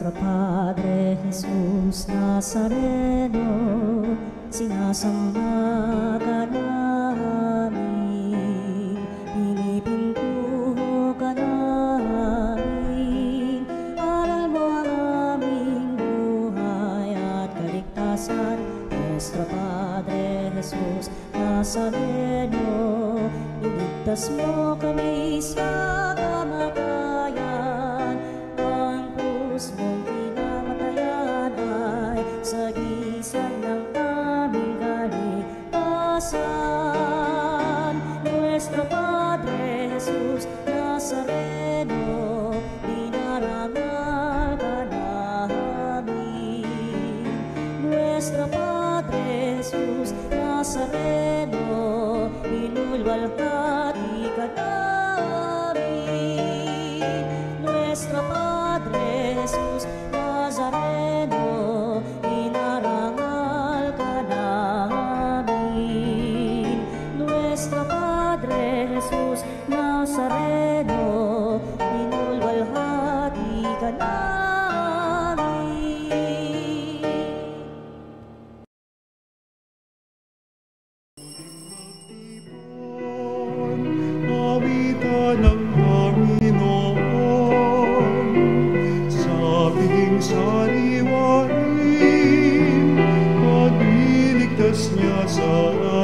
Nuestro Padre Jesus Nazareno, sinasamba ka namin, pinipintuho ka namin, aral mo ang aming buhay at kaligtasan. Nuestro Padre Jesus Nazareno, iligtas mo kami sa kamatayan. Ang krus mong pinamatayan ay sagisag ng aming kaligtasan. Nuestro Padre Jesus Nazareno, dinarangal ka namin. Nuestro Padre Jesus Nazareno, inulwalhati ka namin. Nuestro Padre Jesus Nazareno, inarangal ka namin. Nuestro Padre Jesus Nazareno, inulwalhati ka namin. Awitan ng Panginoon, sabing sariwain, at iligtas niya sa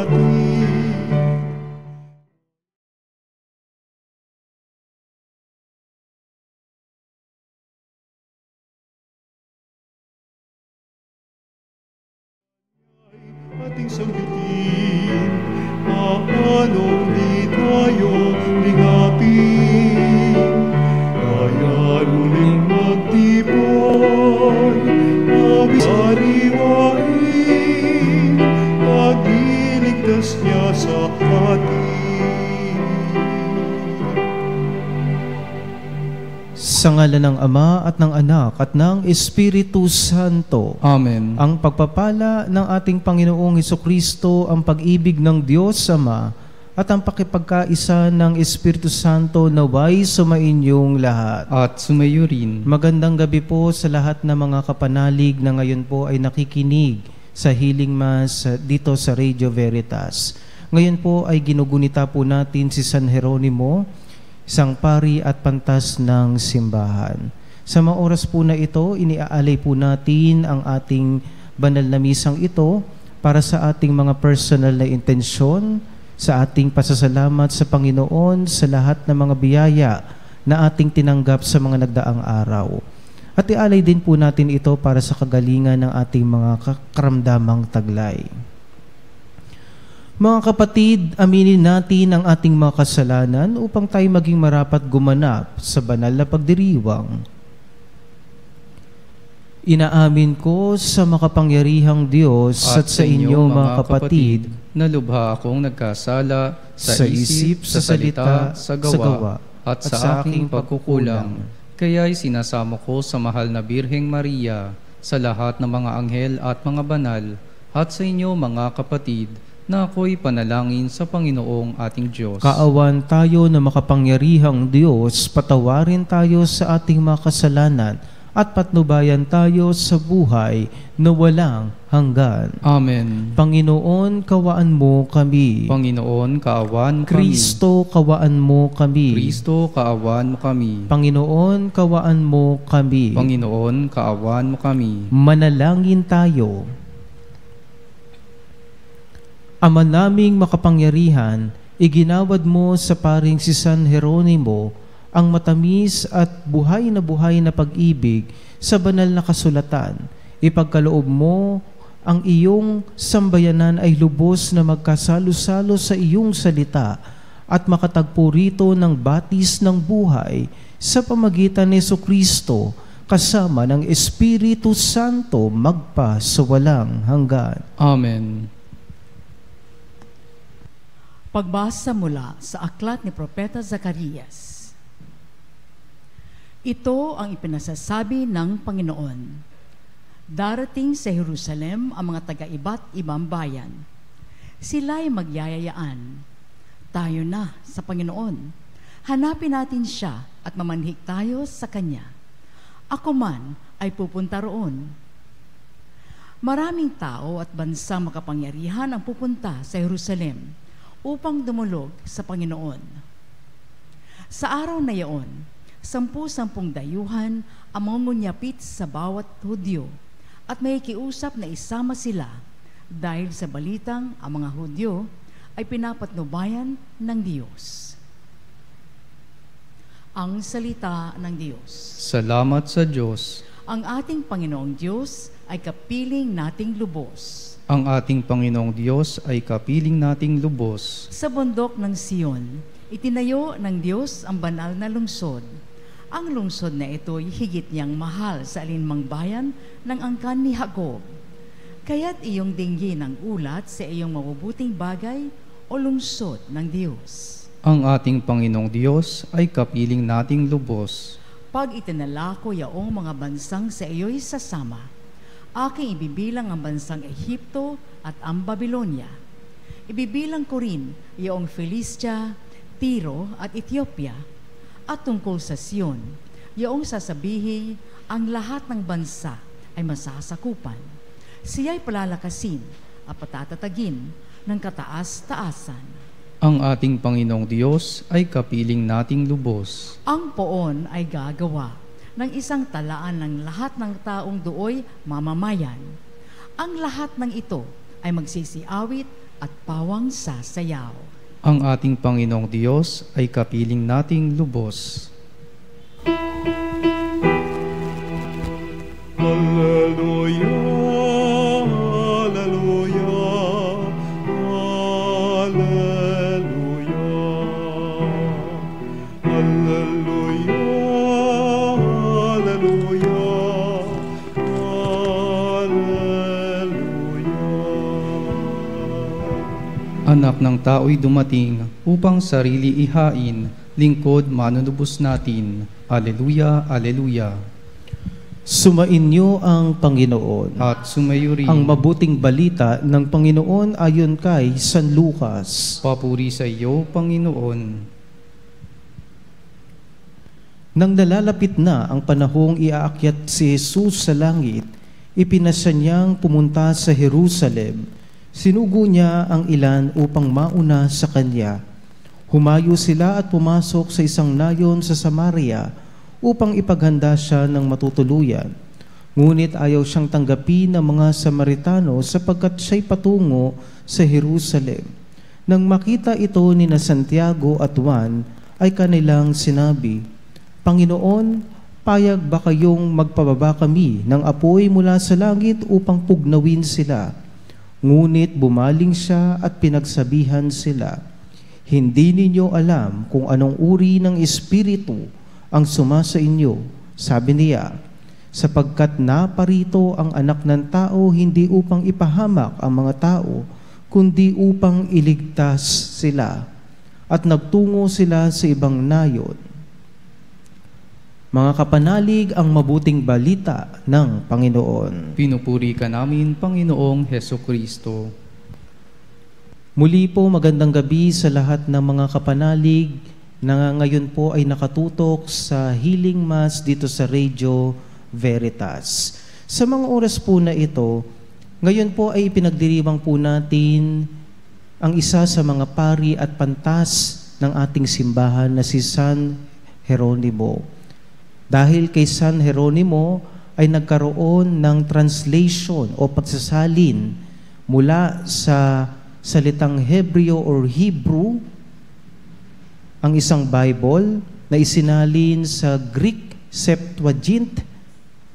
atin. Ating sambitin, anong di tayo ligapin, kaya uling magtipon, awit sariwain, at iligtas niya sa atin. Sa ngalan ng Ama at ng Anak at ng Espiritu Santo. Amen. Ang pagpapala ng ating Panginoong Hesukristo, ang pag-ibig ng Diyos Ama, at ang pakipagkaisa ng Espiritu Santo naway sumainyong lahat. At sumayo rin. Magandang gabi po sa lahat ng mga kapanalig na ngayon po ay nakikinig sa Healing Mass dito sa Radio Veritas. Ngayon po ay ginugunita po natin si San Jeronimo, isang pari at pantas ng simbahan. Sa mga oras po na ito, iniaalay po natin ang ating banal na misang ito para sa ating mga personal na intensyon, sa ating pasasalamat sa Panginoon sa lahat ng mga biyaya na ating tinanggap sa mga nagdaang araw. At ialay din po natin ito para sa kagalingan ng ating mga karamdamang taglay. Mga kapatid, aminin natin ang ating mga kasalanan upang tayo maging marapat gumanap sa banal na pagdiriwang. Inaamin ko sa makapangyarihang Diyos at sa inyo mga kapatid na lubha akong nagkasala sa isip, sa salita, sa gawa, at sa aking pagkukulang. Kaya'y sinasamo ko sa mahal na Birheng Maria, sa lahat ng mga anghel at mga banal, at sa inyo mga kapatid, na ako'y panalangin sa Panginoong ating Diyos. Kaawan tayo na makapangyarihang Diyos, patawarin tayo sa ating mga kasalanan at patnubayan tayo sa buhay na walang hanggan. Amen. Panginoon, kawaan mo kami. Panginoon, kaawan mo kami. Kristo, kawaan mo kami. Kristo, kaawan mo kami. Panginoon, kawaan mo kami. Panginoon, kaawan mo kami. Manalangin tayo. Ama naming makapangyarihan, iginawad mo sa paring si San Jeronimo ang matamis at buhay na pag-ibig sa banal na kasulatan. Ipagkaloob mo ang iyong sambayanan ay lubos na magkasalo-salo sa iyong salita at makatagpo rito ng batis ng buhay sa pamagitan ni Jesucristo kasama ng Espiritu Santo magpa sa walang hanggan. Amen. Pagbasa mula sa aklat ni Propeta Zacarias. Ito ang ipinasasabi ng Panginoon. Darating sa Jerusalem ang mga taga-iba't ibang bayan. Sila'y magyayayaan. Tayo na sa Panginoon. Hanapin natin siya at mamanhik tayo sa Kanya. Ako man ay pupunta roon. Maraming tao at bansang makapangyarihan ang pupunta sa Jerusalem upang dumulog sa Panginoon. Sa araw na iyon, 10 dayuhan ang mangunyapit sa bawat Hudyo at may kiusap na isama sila dahil sa balitang ang mga Hudyo ay pinapatnubayan ng Diyos. Ang salita ng Diyos. Salamat sa Diyos. Ang ating Panginoong Diyos ay kapiling nating lubos. Ang ating Panginoong Diyos ay kapiling nating lubos. Sa bundok ng Siyon, itinayo ng Diyos ang banal na lungsod. Ang lungsod na ito ay higit niyang mahal sa alinmang bayan ng angkan ni Jacob. Kaya't iyong dinggin ang ulat sa iyong mabubuting bagay o lungsod ng Diyos. Ang ating Panginoong Diyos ay kapiling nating lubos. Pag itinala ko yaong mga bansang sa iyo'y sasama, aking ibibilang ang bansang Ehipto at ang Babylonia. Ibibilang ko rin yaong Philistia, Tiro at Ethiopia. At tungkol sa Sion, yaong sasabihin ang lahat ng bansa ay masasakupan. Siya'y palalakasin at patatatagin ng kataas-taasan. Ang ating Panginoong Diyos ay kapiling nating lubos. Ang poon ay gagawa ng isang talaan ng lahat ng taong dooy mamamayan. Ang lahat ng ito ay magsisiawit at pawang sasayaw. Ang ating Panginoong Diyos ay kapiling nating lubos. Hallelujah, hallelujah, hallelujah, hallelujah, hallelujah. Anak ng tao'y dumating upang sarili ihain, lingkod manunubos natin. Aleluya, aleluya. Sumainyo ang Panginoon. At sumayo rin Ang mabuting balita ng Panginoon ayon kay San Lucas. papuri sa iyo, Panginoon. Nang nalalapit na ang panahong iaakyat si Jesus sa langit, ipinasya niyang pumunta sa Jerusalem. Sinugo niya ang ilan upang mauna sa kanya. Humayo sila at pumasok sa isang nayon sa Samaria upang ipaghanda siya ng matutuluyan. Ngunit ayaw siyang tanggapin ng mga Samaritano sapagkat siya'y patungo sa Jerusalem. Nang makita ito ni na Santiago at Juan, ay kanilang sinabi, Panginoon, payag ba kayong magpababa kami ng apoy mula sa langit upang pugnawin sila? Ngunit bumaling siya at pinagsabihan sila, Hindi ninyo alam kung anong uri ng espiritu ang sumasa inyo, sabi niya, sapagkat naparito ang anak ng tao hindi upang ipahamak ang mga tao, kundi upang iligtas sila. At nagtungo sila sa ibang nayon. Mga kapanalig, ang mabuting balita ng Panginoon. Pinupuri ka namin, Panginoong Hesukristo. Muli po, magandang gabi sa lahat ng mga kapanalig na ngayon po ay nakatutok sa Healing Mass dito sa Radio Veritas. Sa mga oras po na ito, ngayon po ay ipinagdiriwang po natin ang isa sa mga pari at pantas ng ating simbahan na si San Jeronimo. Dahil kay San Jeronimo ay nagkaroon ng translation o pagsasalin mula sa salitang Hebreo or Hebrew, ang isang Bible na isinalin sa Greek Septuagint,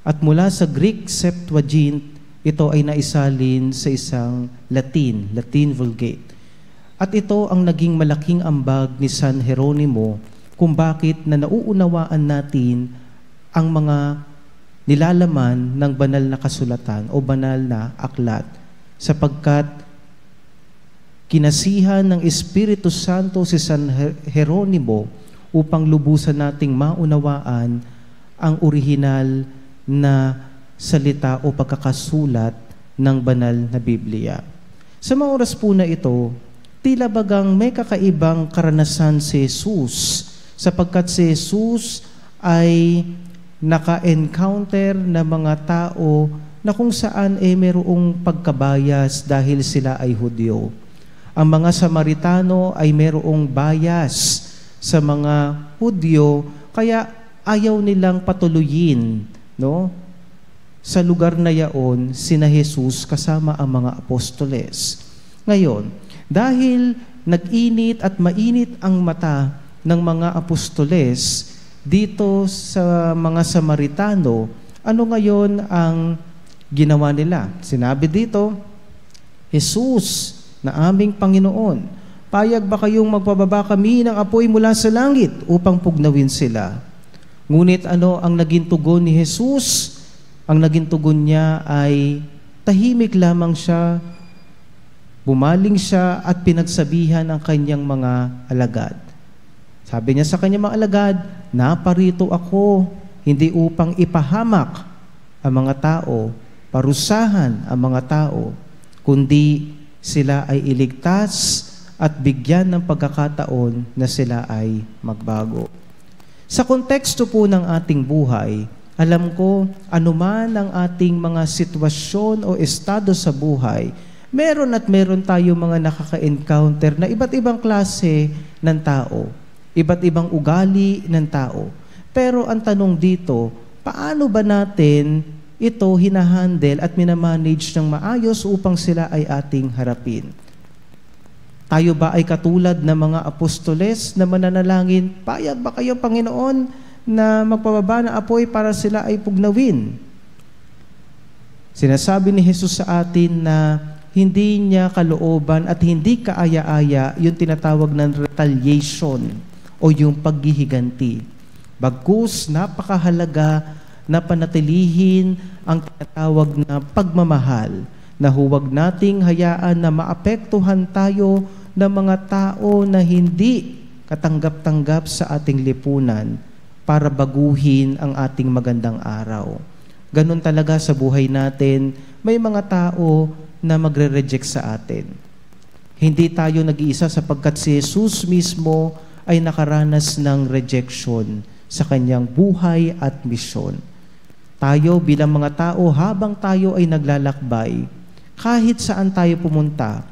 at mula sa Greek Septuagint, ito ay naisalin sa isang Latin Vulgate. At ito ang naging malaking ambag ni San Jeronimo kung bakit na nauunawaan natin ang mga nilalaman ng banal na kasulatan o banal na aklat, sapagkat kinasihan ng Espiritu Santo si San Jeronimo upang lubusan nating maunawaan ang orihinal na salita o pagkakasulat ng banal na Biblia. Sa mga oras po na ito, tila bagang may kakaibang karanasan si Jesus, sapagkat si Jesus ay naka-encounter na mga tao na kung saan mayroong pagkabayas dahil sila ay Hudyo. Ang mga Samaritano ay mayroong bias sa mga Hudyo, kaya ayaw nilang patuloyin, no? Sa lugar na yaon, sina Jesus kasama ang mga apostoles. Ngayon, dahil nag-init at mainit ang mata ng mga apostoles dito sa mga Samaritano, ano ngayon ang ginawa nila? Sinabi dito, Jesus na aming Panginoon, payag ba kayong magpababa kami ng apoy mula sa langit upang pugnawin sila? Ngunit ano ang naging tugon ni Jesus? Ang naging tugon niya ay tahimik lamang siya, bumaling siya at pinagsabihan ang kanyang mga alagad. Sabi niya sa kanyang mga alagad, naparito ako, hindi upang ipahamak ang mga tao, parusahan ang mga tao, kundi sila ay iligtas at bigyan ng pagkakataon na sila ay magbago. Sa konteksto po ng ating buhay, alam ko, anuman ang ating mga sitwasyon o estado sa buhay, meron tayo mga nakaka-encounter na iba't ibang klase ng tao, iba't ibang ugali ng tao. Pero ang tanong dito, paano ba natin ito hinahandle at minamanage ng maayos upang sila ay ating harapin? Tayo ba ay katulad ng mga apostoles na mananalangin, payag ba kayo, Panginoon, na magpababa ng apoy para sila ay pugnawin? Sinasabi ni Jesus sa atin na hindi niya kalooban at hindi kaaya-aya yung tinatawag ng retaliation o yung paghihiganti. Bagkus, napakahalaga na panatilihin ang tinatawag na pagmamahal, na huwag nating hayaan na maapektuhan tayo ng mga tao na hindi katanggap-tanggap sa ating lipunan para baguhin ang ating magandang araw. Ganun talaga sa buhay natin, may mga tao na magre-reject sa atin. Hindi tayo nag-iisa sapagkat si Jesus mismo ay nakaranas ng rejection sa kanyang buhay at misyon. Tayo bilang mga tao, habang tayo ay naglalakbay, kahit saan tayo pumunta,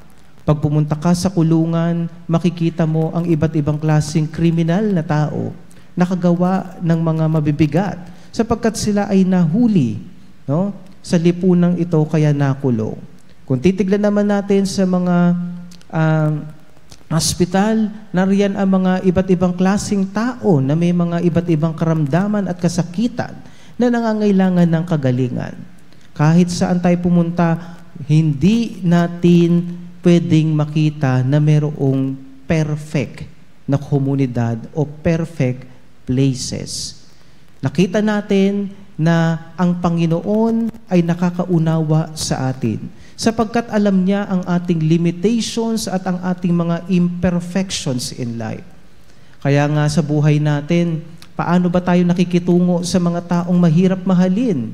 pag pumunta ka sa kulungan, makikita mo ang iba't ibang klaseng kriminal na tao, nakagawa ng mga mabibigat, sapagkat sila ay nahuli, no? Sa lipunang ito kaya nakulong. Kung titignan naman natin sa mga hospital, nariyan ang mga iba't ibang klaseng tao na may mga iba't ibang karamdaman at kasakitan na nangangailangan ng kagalingan. Kahit saan tayo pumunta, hindi natin pwedeng makita na mayroong perfect na komunidad o perfect places. Nakita natin na ang Panginoon ay nakakaunawa sa atin sapagkat alam niya ang ating limitations at ang ating mga imperfections in life. Kaya nga sa buhay natin, paano ba tayo nakikitungo sa mga taong mahirap mahalin?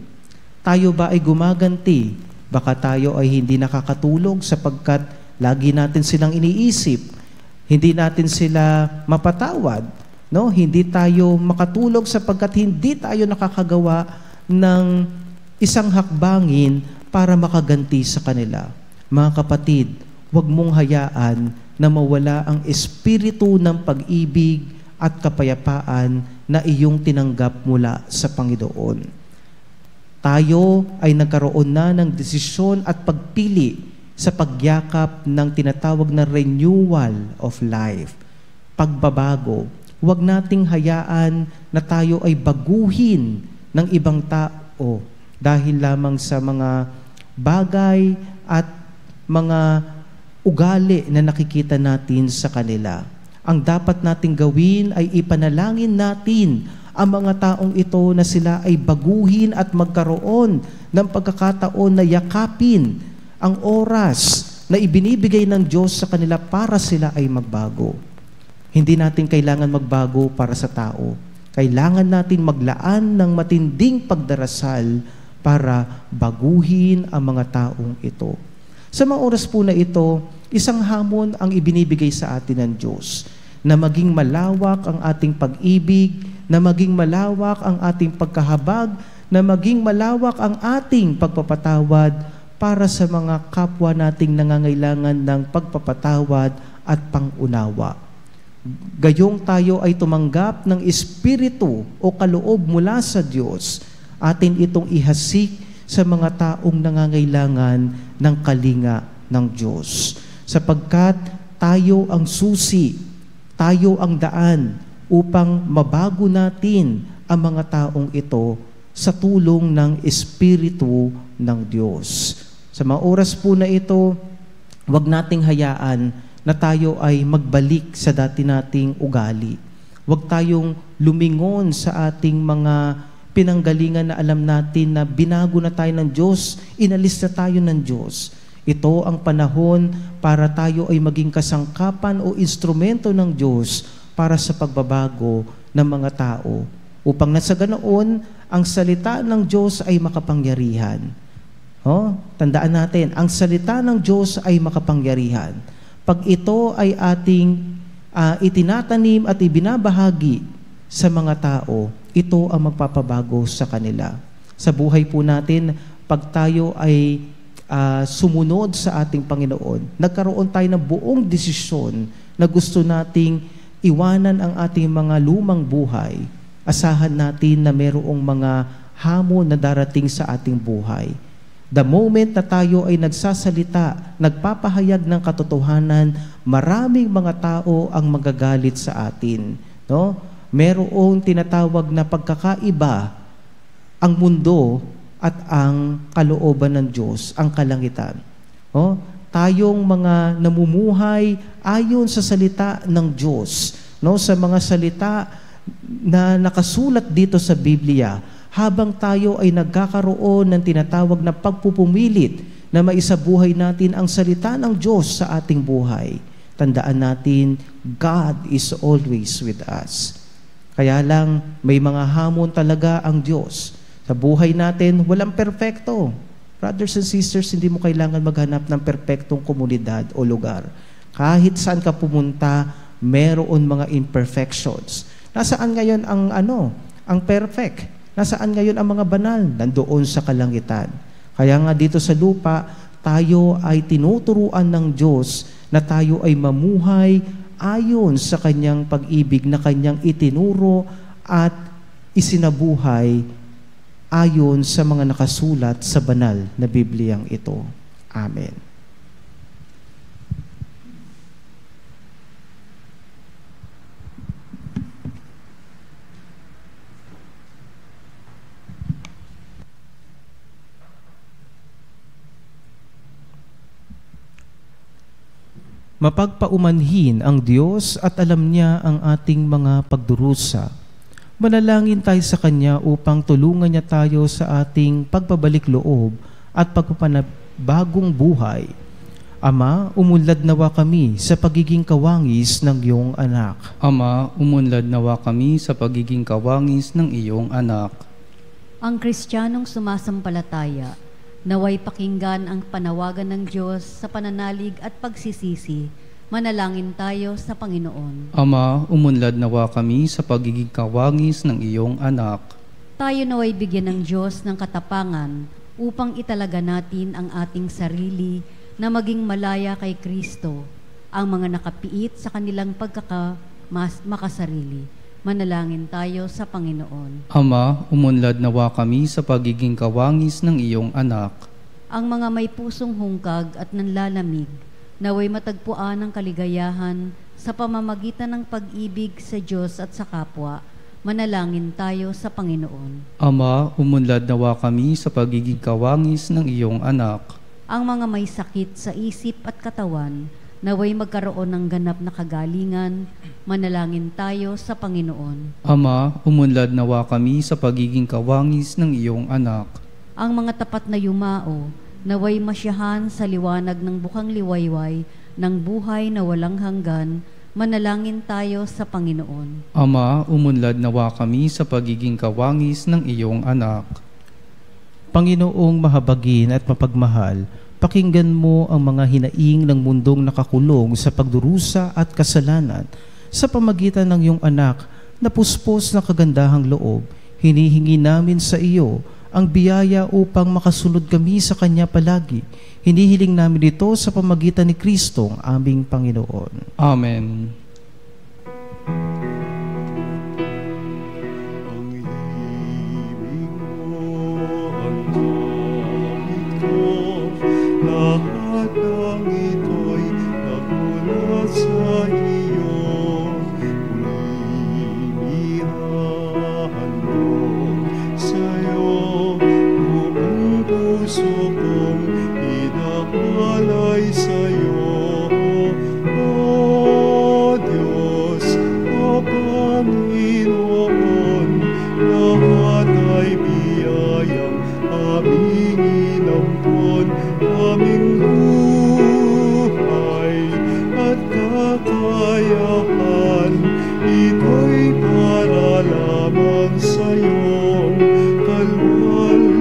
Tayo ba ay gumaganti? Baka tayo ay hindi nakakatulog sapagkat lagi natin silang iniisip. Hindi natin sila mapatawad. No? Hindi tayo makatulog sapagkat hindi tayo nakakagawa ng isang hakbangin para makaganti sa kanila. Mga kapatid, huwag mong hayaan na mawala ang espiritu ng pag-ibig at kapayapaan na iyong tinanggap mula sa Panginoon. Tayo ay nagkaroon na ng desisyon at pagpili sa pagyakap ng tinatawag na renewal of life, pagbabago. Huwag nating hayaan na tayo ay baguhin ng ibang tao dahil lamang sa mga bagay at mga ugali na nakikita natin sa kanila. Ang dapat nating gawin ay ipanalangin natin ang mga taong ito na sila ay baguhin at magkaroon ng pagkakataon na yakapin ang oras na ibinibigay ng Diyos sa kanila para sila ay magbago. Hindi natin kailangan magbago para sa tao. Kailangan natin maglaan ng matinding pagdarasal para baguhin ang mga taong ito. Sa mga oras po na ito, isang hamon ang ibinibigay sa atin ng Diyos na maging malawak ang ating pag-ibig na maging malawak ang ating pagkahabag, na maging malawak ang ating pagpapatawad para sa mga kapwa nating nangangailangan ng pagpapatawad at pangunawa. Gayong tayo ay tumanggap ng Espiritu o kaloob mula sa Diyos, atin itong ihasik sa mga taong nangangailangan ng kalinga ng Diyos. Sapagkat tayo ang susi, tayo ang daan upang mabago natin ang mga taong ito sa tulong ng Espiritu ng Diyos. Sa mga oras po na ito, huwag nating hayaan na tayo ay magbalik sa dati nating ugali. Huwag tayong lumingon sa ating mga pinanggalingan na alam natin na binago na tayo ng Diyos, inalis na tayo ng Diyos. Ito ang panahon para tayo ay maging kasangkapan o instrumento ng Diyos para sa pagbabago ng mga tao. Upang nasa ganoon, ang salita ng Diyos ay makapangyarihan. Tandaan natin, ang salita ng Diyos ay makapangyarihan. Pag ito ay ating itinatanim at ibinabahagi sa mga tao, ito ang magpapabago sa kanila. Sa buhay po natin, pag tayo ay sumunod sa ating Panginoon, nagkaroon tayo ng buong desisyon na gusto nating iwanan ang ating mga lumang buhay, asahan natin na mayroong mga hamon na darating sa ating buhay. The moment na tayo ay nagsasalita, nagpapahayag ng katotohanan, maraming mga tao ang magagalit sa atin. No? Merong tinatawag na pagkakaiba ang mundo at ang kalooban ng Diyos, ang kalangitan. No? Tayong mga namumuhay ayon sa salita ng Diyos, no? Sa mga salita na nakasulat dito sa Biblia, habang tayo ay nagkakaroon ng tinatawag na pagpupumilit na maisabuhay natin ang salita ng Diyos sa ating buhay, tandaan natin, God is always with us. Kaya lang, may mga hamon talaga ang Diyos. Sa buhay natin, walang perpekto. Brothers and sisters, hindi mo kailangan maghanap ng perpektong komunidad o lugar. Kahit saan ka pumunta, meron mga imperfections. Nasaan ngayon ang perfect? Nasaan ngayon ang mga banal? Nandoon sa kalangitan. Kaya nga dito sa lupa, tayo ay tinuturuan ng Diyos na tayo ay mamuhay ayon sa kanyang pag-ibig na kanyang itinuro at isinabuhay ayon sa mga nakasulat sa banal na Bibliyang ito. Amen. Mapagpaumanhin ang Diyos at alam niya ang ating mga pagdurusa. Manalangin tayo sa Kanya upang tulungan niya tayo sa ating pagpabalik loob at pagpapanabagong buhay. Ama, umunlad nawa kami sa pagiging kawangis ng iyong anak. Ama, umunlad nawa kami sa pagiging kawangis ng iyong anak. Ang Kristiyanong sumasampalataya, naway pakinggan ang panawagan ng Diyos sa pananalig at pagsisisi. Manalangin tayo sa Panginoon. Ama, umunlad nawa kami sa pagiging kawangis ng iyong anak. Tayo naway bigyan ng Diyos ng katapangan upang italaga natin ang ating sarili na maging malaya kay Kristo, ang mga nakapiit sa kanilang makasarili. Manalangin tayo sa Panginoon. Ama, umunlad nawa kami sa pagiging kawangis ng iyong anak. Ang mga may pusong hungkag at nanlalamig, naway matagpuan ng kaligayahan sa pamamagitan ng pag-ibig sa Diyos at sa kapwa. Manalangin tayo sa Panginoon. Ama, umunlad nawa kami sa pagiging kawangis ng iyong anak. Ang mga may sakit sa isip at katawan, naway magkaroon ng ganap na kagalingan. Manalangin tayo sa Panginoon. Ama, umunlad nawa kami sa pagiging kawangis ng iyong anak. Ang mga tapat na yumao, naway masyahan sa liwanag ng bukang liwayway ng buhay na walang hanggan. Manalangin tayo sa Panginoon. Ama, umunlad nawa kami sa pagiging kawangis ng iyong anak. Panginoong mahabagin at mapagmahal, pakinggan mo ang mga hinaing ng mundong nakakulong sa pagdurusa at kasalanan sa pamagitan ng iyong anak na puspos ng kagandahang loob, hinihingi namin sa iyo ang biyaya upang makasunod kami sa Kanya palagi. Hinihiling namin ito sa pamagitan ni Kristong aming Panginoon. Amen. Ang ibig mo, ang kapit ko, lahat ng ito'y nagulat sa iyo. Inihahandog sa'yo, buong puso kong inakalay sa'yo. O Diyos, o Panginoon, lahat ay biyayang aming inampon, aming buhay at kakayahan, ito'y para lamang sa'yong kalwalhatian.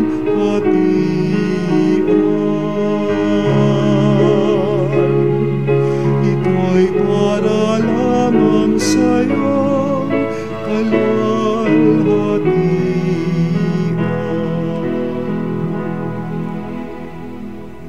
Ito'y para lamang sa'yong kalwalhatian.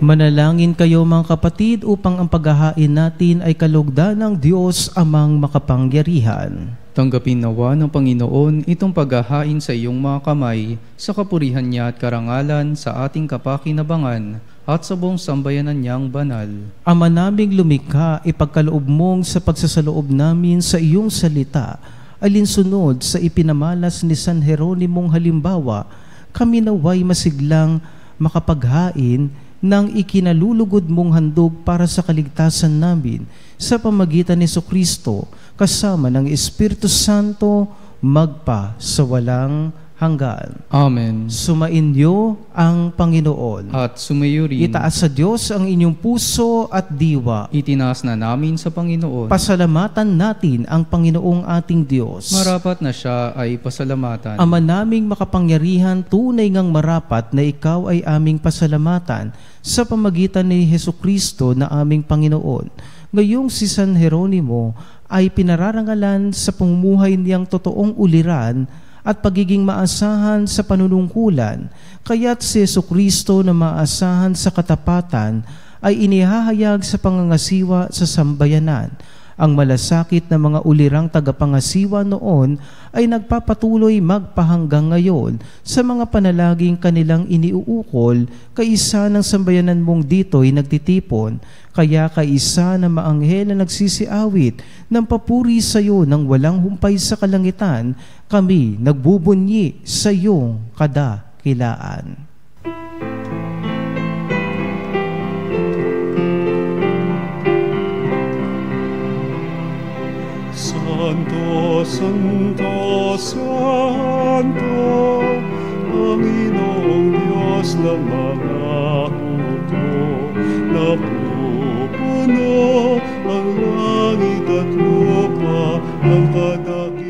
Manalangin kayo mga kapatid upang ang paghahain natin ay kalugdan ng Diyos Amang makapangyarihan. Tanggapin nawa ng Panginoon itong paghahain sa iyong mga kamay, sa kapurihan niya at karangalan sa ating kapakinabangan at sa buong sambayanan niyang banal. Ama naming lumikha, ipagkaloob mong sa pagsasaloob namin sa iyong salita, alinsunod sa ipinamalas ni San Jeronimong halimbawa, kami naway masiglang makapaghain ng ikinalulugod mong handog para sa kaligtasan namin sa pamagitan ni Jesucristo, kasama ng Espiritu Santo, magpa sa walang hanggan. Amen. Sumainyo ang Panginoon. At sumayo rin. Itaas sa Diyos ang inyong puso at diwa. Itinaas na namin sa Panginoon. Pasalamatan natin ang Panginoong ating Diyos. Marapat na siya ay pasalamatan. Ama naming makapangyarihan, tunay ngang marapat na ikaw ay aming pasalamatan sa pamagitan ni Jesucristo na aming Panginoon. Ngayong si San Jeronimo ay pinararangalan sa pamumuhay niyang totoong uliran at pagiging maasahan sa panunungkulan, kaya't si Jesucristo na maasahan sa katapatan ay inihahayag sa pangangasiwa sa sambayanan. Ang malasakit na mga ulirang tagapangasiwa noon ay nagpapatuloy magpahanggang ngayon sa mga panalaging kanilang iniuukol, kaisa ng sambayanan mong dito'y nagtitipon. Kaya kaisa na maanghel na nagsisiawit ng papuri sa iyo nang walang humpay sa kalangitan, kami nagbubunyi sa iyong kadakilaan. Santo, Santo, Santo, Panginoong Diyos ng mga hukbo, napupuno ang langit at lupa ng kadakilaan.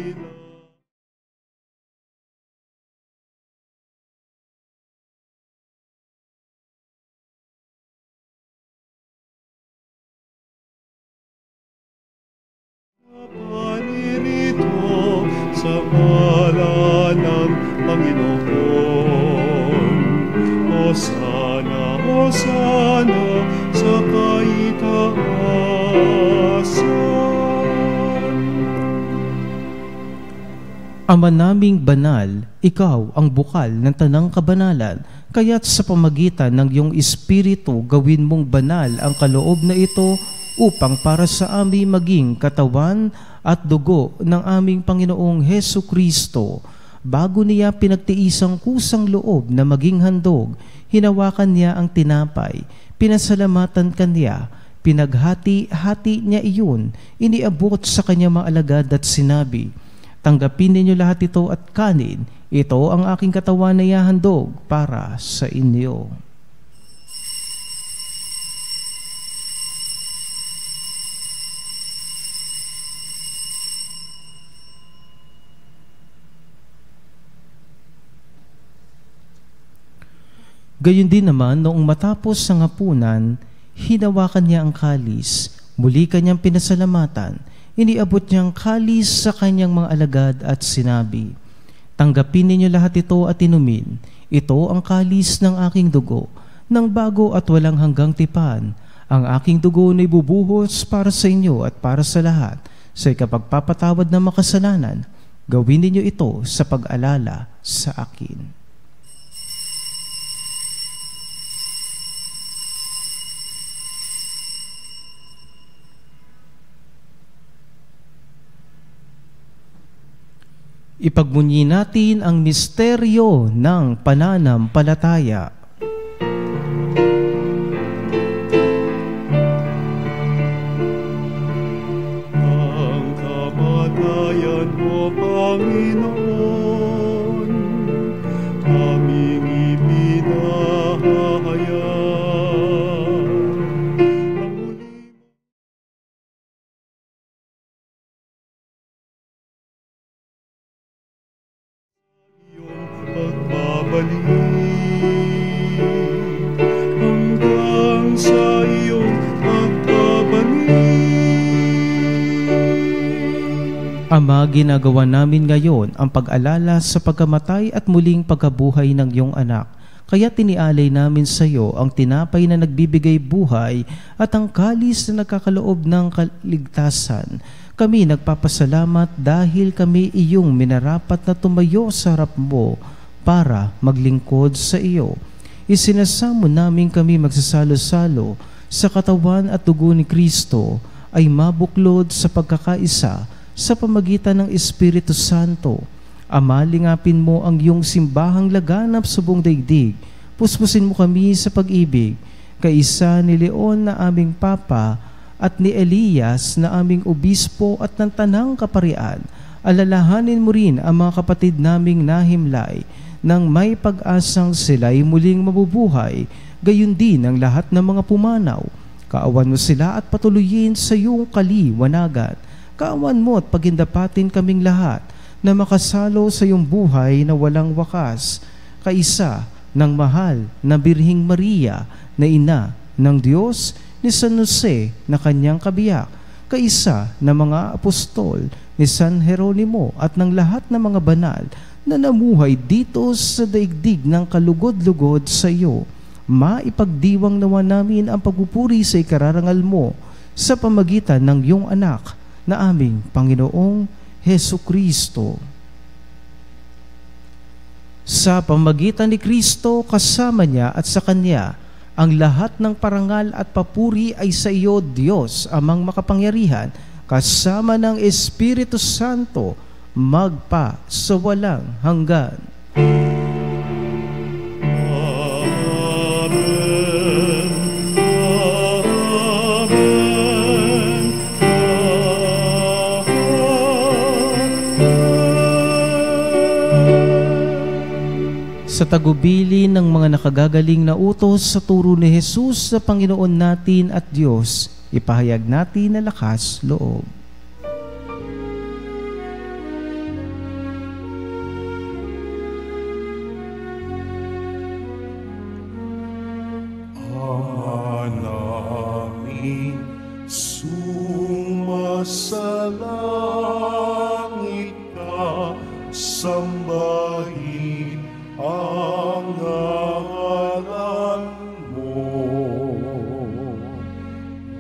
Paririto sa ngalan ng Panginoon. Hosana, Hosana sa kaitaasan. Ama naming banal, ikaw ang bukal ng tanang kabanalan, kaya't sa pamagitan ng iyong Espiritu gawin mong banal ang kaloob na ito upang para sa amin maging katawan at dugo ng aming Panginoong Hesukristo. Bago niya pinagtiisang kusang loob na maging handog, hinawakan niya ang tinapay, pinasalamatan kanya, pinaghati-hati niya iyon, iniabot sa kanyang mga alagad at sinabi, "Tanggapin ninyo lahat ito at kanin, ito ang aking katawan na ihahandog para sa inyo." Gayon din naman, noong matapos ang hapunan, hinawakan niya ang kalis, muli kanyang pinasalamatan, iniabot niyang kalis sa kanyang mga alagad at sinabi, "Tanggapin ninyo lahat ito at inumin. Ito ang kalis ng aking dugo, ng bago at walang hanggang tipan. Ang aking dugo na ibubuhos para sa inyo at para sa lahat sa ikapagpapatawad ng makasalanan. Gawin ninyo ito sa pag-alala sa akin." Ipagmunyi natin ang misteryo ng pananampalataya. Ang kamatayan mo, Panginoon, aming ipinahayag. Pagbabalik hanggang sa iyong pagbabalik. Ama, ginagawa namin ngayon ang pag-alala sa pagkamatay at muling pagkabuhay ng iyong anak. Kaya tinialay namin sa iyo ang tinapay na nagbibigay buhay at ang kalis na nagkakaloob ng kaligtasan. Kami nagpapasalamat dahil kami iyong minarapat na tumayo sa harap mo para maglingkod sa iyo. Isinasamo namin kami magsasalo-salo sa katawan at dugo ni Kristo ay mabuklod sa pagkakaisa sa pamagitan ng Espiritu Santo. Ama, lingapin mo ang iyong simbahang laganap sa buong daigdig. Puspusin mo kami sa pag-ibig, kaisa ni Leon na aming Papa at ni Elias na aming obispo at ng tanang kaparian. Alalahanin mo rin ang mga kapatid naming nahimlay nang may pag-asang sila'y muling mabubuhay, gayon din ang lahat ng mga pumanaw. Kaawan mo sila at patuloyin sa iyong kaliwanagan. Kaawan mo at pagindapatin kaming lahat na makasalo sa iyong buhay na walang wakas, kaisa ng mahal na Birhing Maria na ina ng Diyos, ni San Jose na kanyang kabiyak, kaisa ng mga apostol, ni San Jeronimo at ng lahat ng mga banal na namuhay dito sa daigdig ng kalugod-lugod sa iyo. Maipagdiwang nawa namin ang pagpupuri sa ikararangal mo sa pamagitan ng iyong anak na aming Panginoong Hesu Kristo. Sa pamagitan ni Kristo, kasama niya at sa Kanya, ang lahat ng parangal at papuri ay sa iyo, Diyos, amang makapangyarihan, kasama ng Espiritu Santo, magpa sa walang hanggan. Sa tagubili ng mga nakagagaling na utos sa turo ni Jesus sa Panginoon natin at Diyos, ipahayag natin na lakas loob. Namin sumasalangit ka, sambahin ang ngalan mo.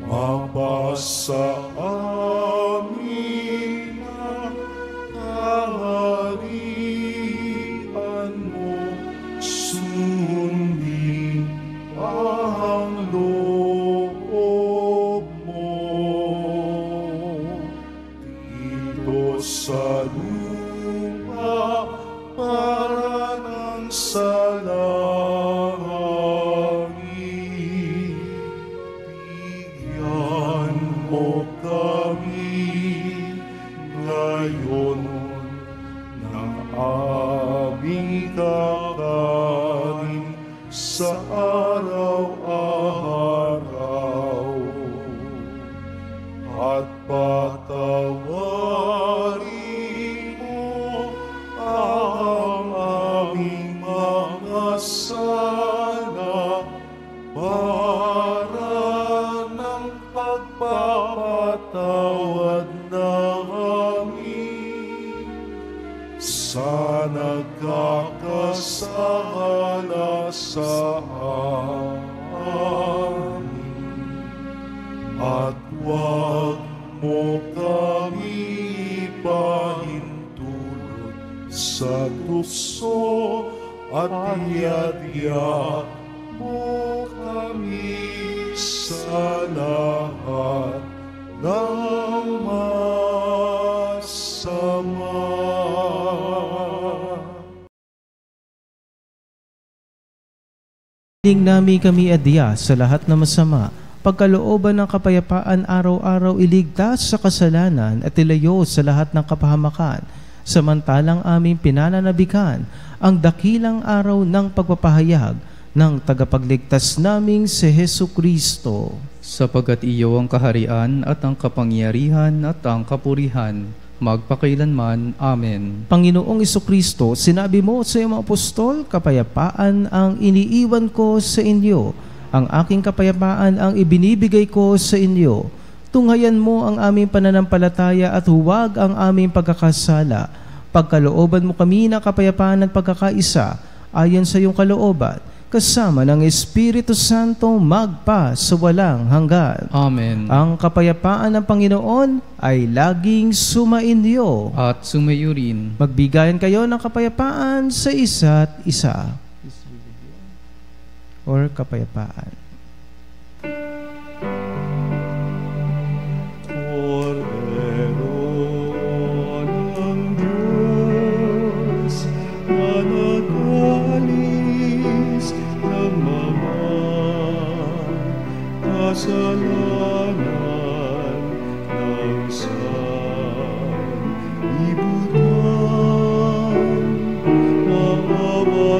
Mapasa amin ang kaharian mo, sundin ang loob mo. Dito sa lupa para ng sa langit, bigyan mo kami ngayon ng aming kakanin sa araw-araw, at patawarin mo ang aming mga sala para ng pagpapatawad namin sana sa amin, at huwag mo kami pahintulot sa tukso, at iadya mo kami sa lahat ng masama. Hiling namin kami adya sa lahat ng masama, pagkalooban ng kapayapaan araw-araw iligtas sa kasalanan at ilayo sa lahat ng kapahamakan, samantalang aming pinananabikan ang dakilang araw ng pagpapahayag ng tagapagligtas naming si Jesucristo. Sapagat iyo ang kaharian at ang kapangyarihan at ang kapurihan, magpakailanman. Amen. Panginoong Jesucristo, sinabi mo sa iyong mga apostol, kapayapaan ang iniiwan ko sa inyo, ang aking kapayapaan ang ibinibigay ko sa inyo. Tunghayan mo ang aming pananampalataya at huwag ang aming pagkakasala. Pagkalooban mo kami ng kapayapaan at pagkakaisa, ayon sa iyong kalooban, kasama ng Espiritu Santo magpa sa walang hanggan. Amen. Ang kapayapaan ng Panginoon ay laging sumainyo. At sumayo rin. Magbigayan kayo ng kapayapaan sa isa't isa. Or kapayapaan. Cordero ng Diyos, na nag-alis ng mga kasalanan ng sanlibutan, maawa ka sa amin. Cordero ng Diyos, libutan, maawa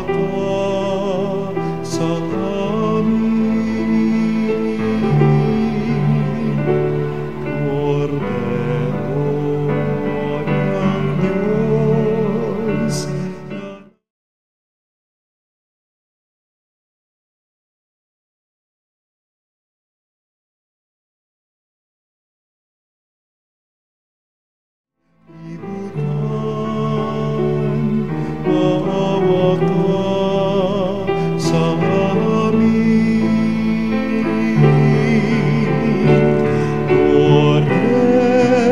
ka sa amin.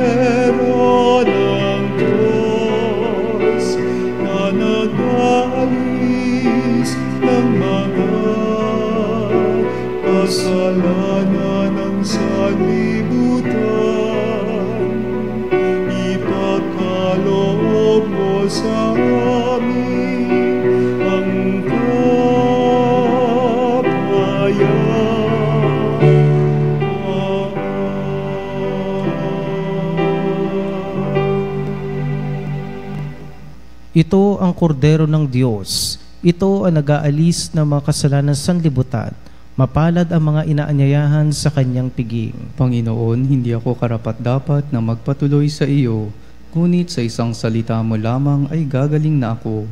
Cordero ng Diyos, na nag-alis ng mga kasalanan ng sanlibutan, ipagkaloob mo sa amin ang kapayapaan. Ito ang kordero ng Diyos. Ito ang nag-aalis ng mga kasalanan sa sanlibutan. Mapalad ang mga inaanyayahan sa kanyang piging. Panginoon, hindi ako karapat-dapat na magpatuloy sa iyo, ngunit sa isang salita mo lamang ay gagaling na ako.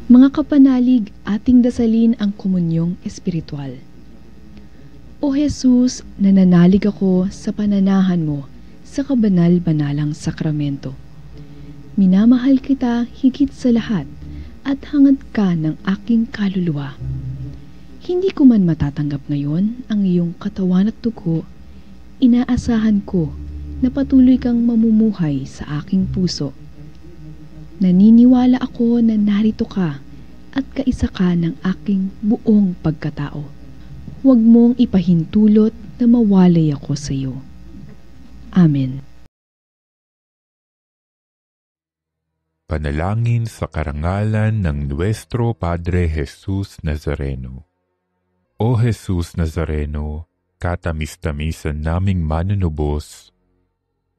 Mga kapanalig, ating dasalin ang komunyong espiritual. O Jesus, nananalig ako sa pananahan mo sa kabanal-banalang sakramento. Minamahal kita higit sa lahat at hangad ka ng aking kaluluwa. Hindi ko man matatanggap ngayon ang iyong katawan at dugo, inaasahan ko na patuloy kang mamumuhay sa aking puso. Naniniwala ako na narito ka at kaisa ka ng aking buong pagkatao. Huwag mong ipahintulot na mawalay ako sa iyo. Amen. Panalangin sa karangalan ng Nuestro Padre Jesus Nazareno. O Jesus Nazareno, katamis-tamisan naming manunubos,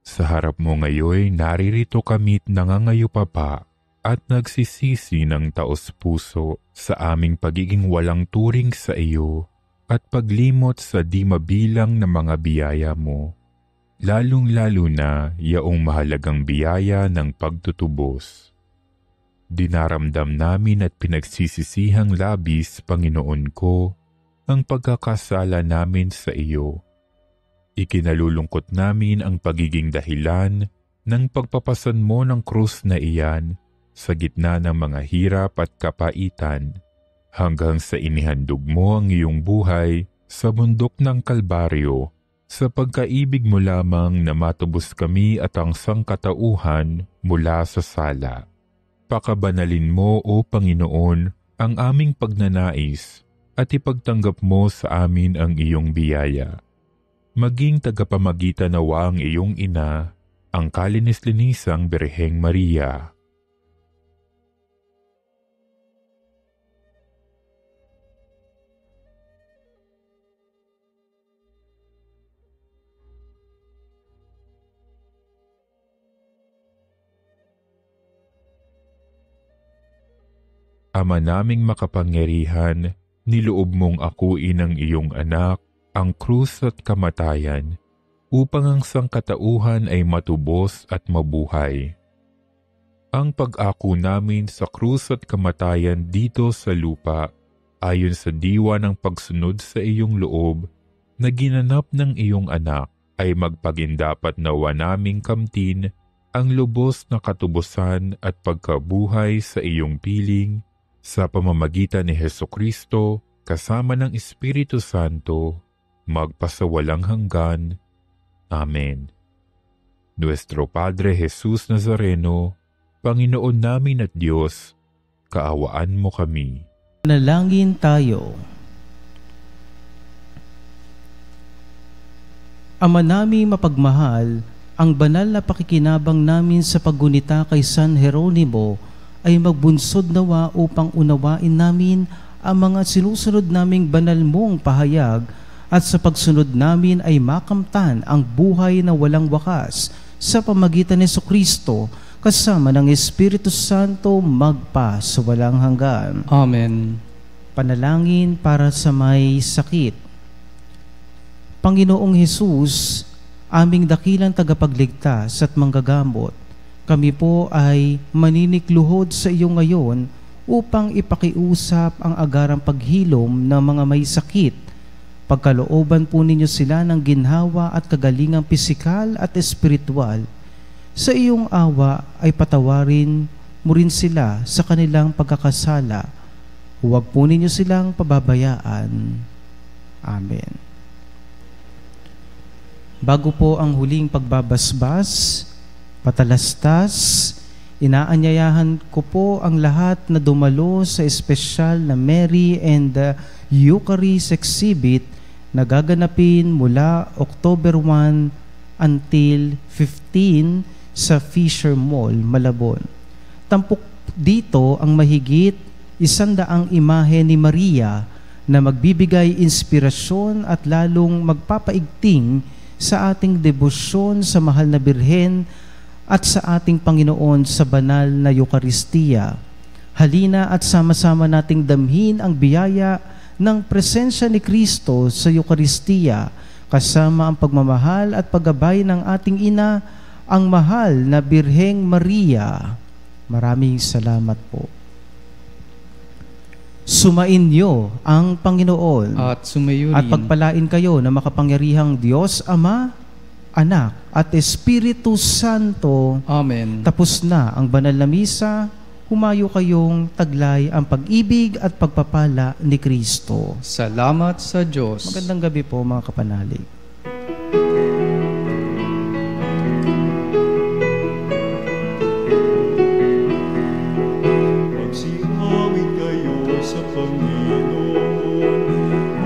sa harap mo ngayon naririto kami't nangangayupapa at nagsisisi ng taos-puso sa aming pagiging walang turing sa iyo at paglimot sa di mabilang na mga biyaya mo, lalong-lalo na yaong mahalagang biyaya ng pagtutubos. Dinaramdam namin at pinagsisisihang labis, Panginoon ko, ang pagkakasala namin sa iyo. Ikinalulungkot namin ang pagiging dahilan ng pagpapasan mo ng krus na iyan sa gitna ng mga hirap at kapaitan, hanggang sa inihandog mo ang iyong buhay sa bundok ng Kalbaryo, sa pagkaibig mo lamang na matubos kami at ang sangkatauhan mula sa sala. Pakabanalin mo, O Panginoon, ang aming pagnanais at ipagtanggap mo sa amin ang iyong biyaya. Maging tagapamagitan nawa ang iyong ina, ang kalinis-linisang Birheng Maria. Ama naming makapangyarihan, niloob mong akuin ang iyong anak, ang krus at kamatayan, upang ang sangkatauhan ay matubos at mabuhay. Ang pag-ako namin sa krus at kamatayan dito sa lupa, ayon sa diwa ng pagsunod sa iyong loob, na ginanap ng iyong anak, ay magpagindapat nawa naming kamtin ang lubos na katubusan at pagkabuhay sa iyong piling, sa pamamagitan ni Hesukristo, kasama ng Espiritu Santo, magpasawalang hanggan. Amen. Nuestro Padre Jesus Nazareno, Panginoon namin at Diyos, kaawaan mo kami. Manalangin tayo. Ama naming mapagmahal, ang banal na pakikinabang namin sa paggunita kay San Jeronimo ay magbunsod nawa upang unawain namin ang mga sinusunod naming banal mong pahayag at sa pagsunod namin ay makamtan ang buhay na walang wakas sa pamagitan ni Jesucristo kasama ng Espiritu Santo magpa sa walang hanggan. Amen. Panalangin para sa may sakit. Panginoong Hesus, aming dakilang tagapagligtas at manggagamot, kami po ay maninikluhod sa iyo ngayon upang ipakiusap ang agarang paghilom ng mga may sakit. Pagkalooban po ninyo sila ng ginhawa at kagalingang pisikal at espiritual. Sa iyong awa ay patawarin mo rin sila sa kanilang pagkakasala. Huwag po ninyo silang pababayaan. Amen. Bago po ang huling pagbabasbas, patalastas, inaanyayahan ko po ang lahat na dumalo sa espesyal na Mary and the Eucharist exhibit na gaganapin mula October 1 until 15 sa Fisher Mall, Malabon. Tampok dito ang mahigit 100 imahe ni Maria na magbibigay inspirasyon at lalong magpapaigting sa ating debosyon sa mahal na Birhen at sa ating Panginoon sa banal na Eucharistia. Halina at sama-sama nating damhin ang biyaya ng presensya ni Kristo sa Eucharistia kasama ang pagmamahal at paggabay ng ating ina, ang mahal na Birheng Maria. Maraming salamat po. Sumainyo ang Panginoon At sumayo rin. at pagpalain kayo na makapangyarihang Diyos Ama, Anak at Espiritu Santo. Amen. Tapos na ang banal na misa, humayo kayong taglay ang pag-ibig at pagpapala ni Kristo. Salamat sa Diyos. Magandang gabi po mga kapanalig. Magsihawin kayo sa Panginoon.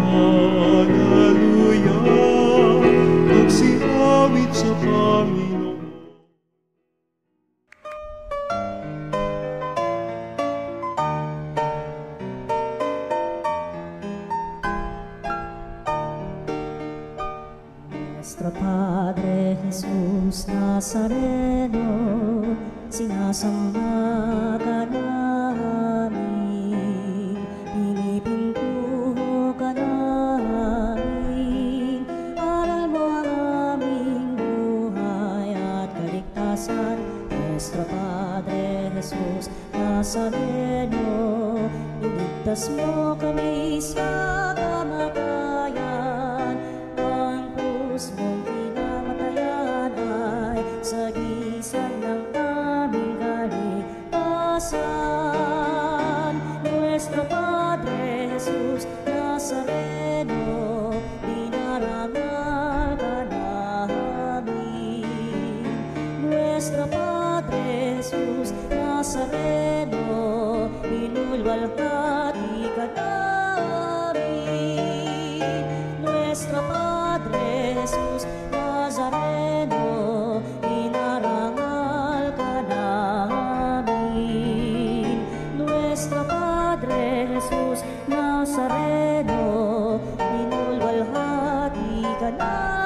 Hallelujah! Magsihawin sa Panginoon. Nuestro Padre Jesus Nazareno, sinasamba ka namin, pinipintuho ka namin, aral mo ang aming buhay at kaligtasan. Nuestro Padre Jesus Nazareno, iligtas mo kami sa kamatayan. Ang krus mong pinamatayan ay sagisag ng aming kaligtasan. Nuestro Padre Jesus Nazareno, dinarangal ka namin. Nuestro Padre Jesus Nazareno, inulwalhati ka namin. Nuestro Padre Jesus Nazareno, inarangal ka namin. Nuestro Padre Jesus Nazareno, inulwalhati ka namin.